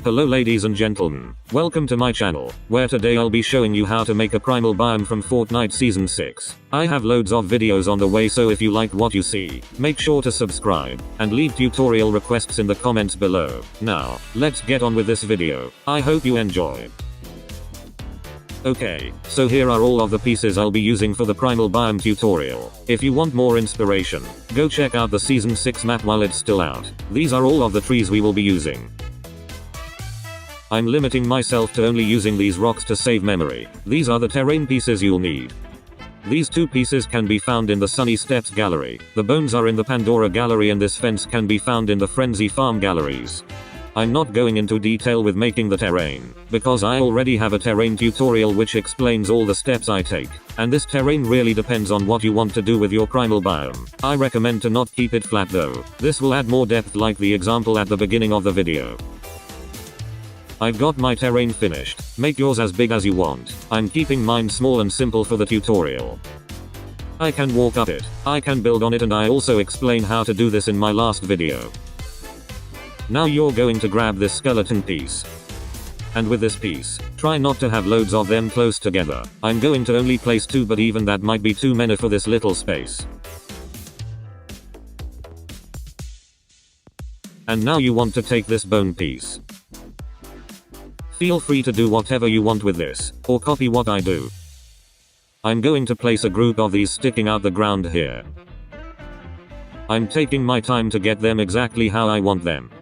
Hello ladies and gentlemen, welcome to my channel, where today I'll be showing you how to make a primal biome from Fortnite Season 6. I have loads of videos on the way, so if you like what you see, make sure to subscribe, and leave tutorial requests in the comments below. Now, let's get on with this video. I hope you enjoy. Okay, so here are all of the pieces I'll be using for the primal biome tutorial. If you want more inspiration, go check out the Season 6 map while it's still out. These are all of the trees we will be using. I'm limiting myself to only using these rocks to save memory. These are the terrain pieces you'll need. These two pieces can be found in the Sunny Steps gallery. The bones are in the Pandora gallery, and this fence can be found in the Frenzy Farm galleries. I'm not going into detail with making the terrain, because I already have a terrain tutorial which explains all the steps I take, and this terrain really depends on what you want to do with your primal biome. I recommend to not keep it flat though. This will add more depth, like the example at the beginning of the video. I've got my terrain finished. Make yours as big as you want. I'm keeping mine small and simple for the tutorial. I can walk up it, I can build on it, and I also explain how to do this in my last video. Now you're going to grab this skeleton piece. And with this piece, try not to have loads of them close together. I'm going to only place 2, but even that might be too many for this little space. And now you want to take this bone piece. Feel free to do whatever you want with this, or copy what I do. I'm going to place a group of these sticking out the ground here. I'm taking my time to get them exactly how I want them.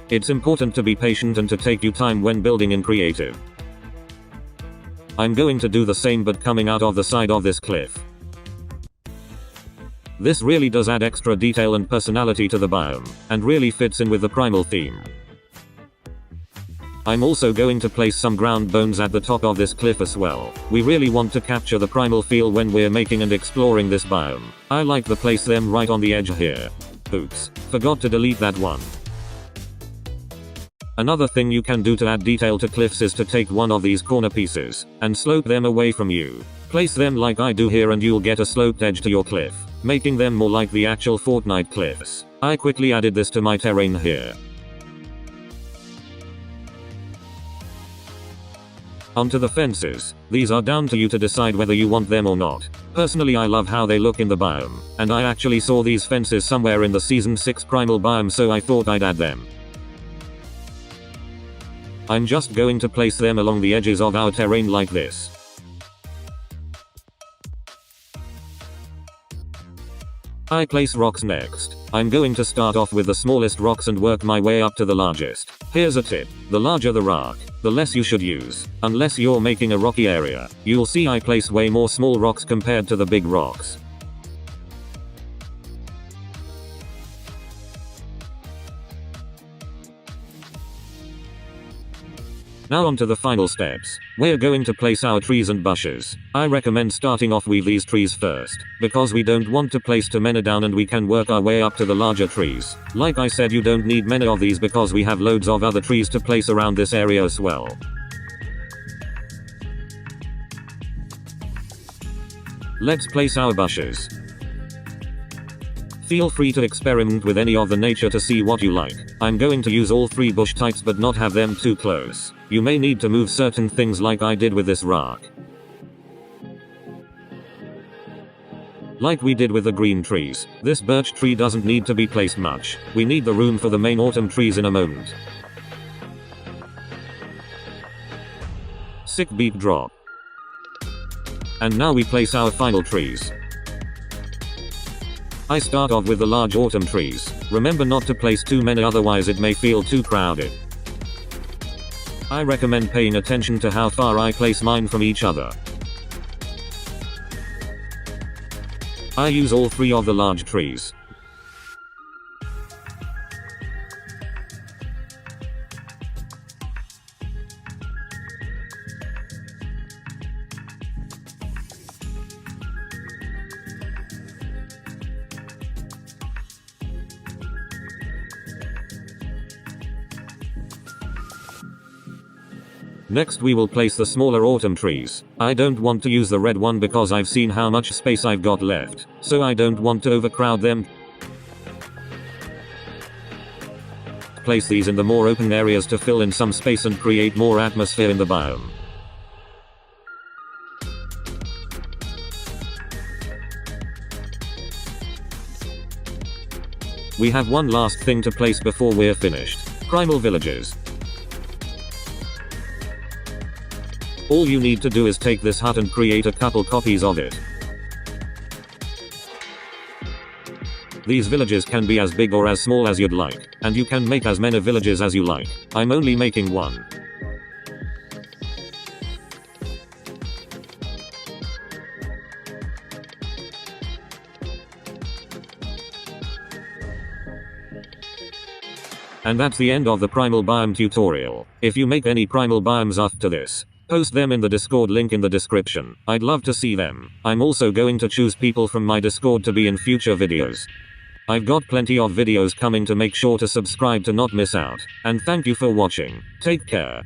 It's important to be patient and to take your time when building in creative. I'm going to do the same, but coming out of the side of this cliff. This really does add extra detail and personality to the biome, and really fits in with the primal theme. I'm also going to place some ground bones at the top of this cliff as well. We really want to capture the primal feel when we're making and exploring this biome. I like to place them right on the edge here. Oops, forgot to delete that one. Another thing you can do to add detail to cliffs is to take one of these corner pieces, and slope them away from you. Place them like I do here, and you'll get a sloped edge to your cliff, making them more like the actual Fortnite cliffs. I quickly added this to my terrain here. Onto the fences. These are down to you to decide whether you want them or not. Personally, I love how they look in the biome, and I actually saw these fences somewhere in the Season 6 primal biome, so I thought I'd add them. I'm just going to place them along the edges of our terrain like this. I place rocks next. I'm going to start off with the smallest rocks and work my way up to the largest. Here's a tip: the larger the rock, the less you should use. Unless you're making a rocky area, you'll see I place way more small rocks compared to the big rocks. Now onto the final steps. We're going to place our trees and bushes. I recommend starting off with these trees first, because we don't want to place too many down, and we can work our way up to the larger trees. Like I said, you don't need many of these because we have loads of other trees to place around this area as well. Let's place our bushes. Feel free to experiment with any of the nature to see what you like. I'm going to use all 3 bush types, but not have them too close. You may need to move certain things like I did with this rock. Like we did with the green trees, this birch tree doesn't need to be placed much. We need the room for the main autumn trees in a moment. Sick beat drop. And now we place our final trees. I start off with the large autumn trees. Remember not to place too many, otherwise it may feel too crowded. I recommend paying attention to how far I place mine from each other. I use all 3 of the large trees. Next we will place the smaller autumn trees. I don't want to use the red one because I've seen how much space I've got left, so I don't want to overcrowd them. place these in the more open areas to fill in some space and create more atmosphere in the biome. We have one last thing to place before we're finished. Primal Villages. All you need to do is take this hut and create a couple copies of it. These villages can be as big or as small as you'd like, and you can make as many villages as you like. I'm only making one. And that's the end of the Primal Biome tutorial. If you make any Primal Biomes after this, post them in the Discord link in the description. I'd love to see them. I'm also going to choose people from my Discord to be in future videos. I've got plenty of videos coming, to make sure to subscribe to not miss out. And thank you for watching. Take care.